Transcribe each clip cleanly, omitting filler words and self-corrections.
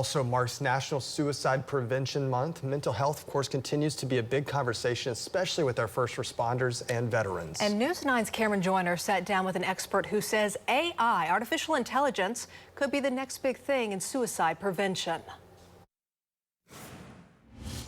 Also marks National Suicide Prevention Month. Mental health, of course, continues to be a big conversation, especially with our first responders and veterans. And News 9's Cameron Joyner sat down with an expert who says AI, artificial intelligence, could be the next big thing in suicide prevention.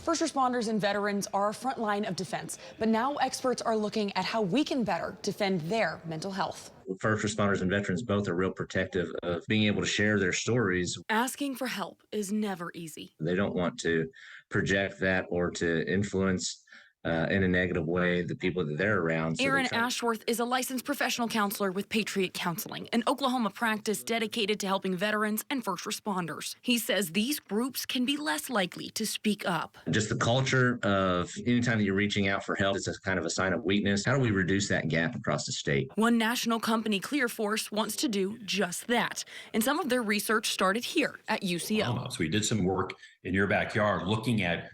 First responders and veterans are our front line of defense, but now experts are looking at how we can better defend their mental health. First responders and veterans both are real protective of being able to share their stories. Asking for help is never easy. They don't want to project that or to influence in a negative way the people that they're around. So Aaron Ashworth is a licensed professional counselor with Patriot Counseling, an Oklahoma practice dedicated to helping veterans and first responders. He says these groups can be less likely to speak up. Just the culture of anytime that you're reaching out for help, it's a kind of a sign of weakness. How do we reduce that gap across the state? One national company, ClearForce, wants to do just that. And some of their research started here at UCO. So we did some work in your backyard looking at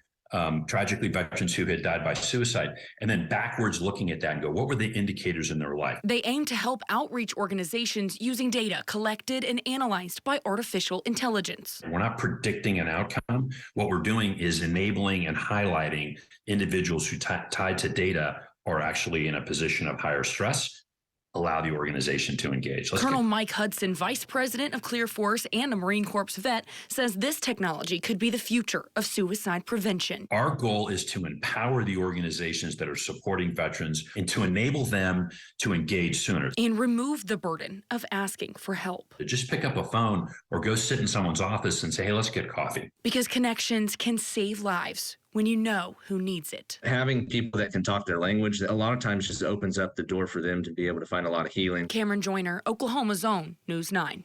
tragically veterans who had died by suicide, and then backwards looking at that and go, what were the indicators in their life? They aim to help outreach organizations using data collected and analyzed by artificial intelligence. We're not predicting an outcome. What we're doing is enabling and highlighting individuals who tied to data are actually in a position of higher stress, allow the organization to engage. Colonel Mike Hudson, vice president of ClearForce and a Marine Corps vet, says this technology could be the future of suicide prevention. Our goal is to empower the organizations that are supporting veterans and to enable them to engage sooner. And remove the burden of asking for help. Just pick up a phone or go sit in someone's office and say, hey, let's get coffee. Because connections can save lives when you know who needs it. Having people that can talk their language, a lot of times just opens up the door for them to be able to find a lot of healing. Cameron Joyner, Oklahoma's own News 9.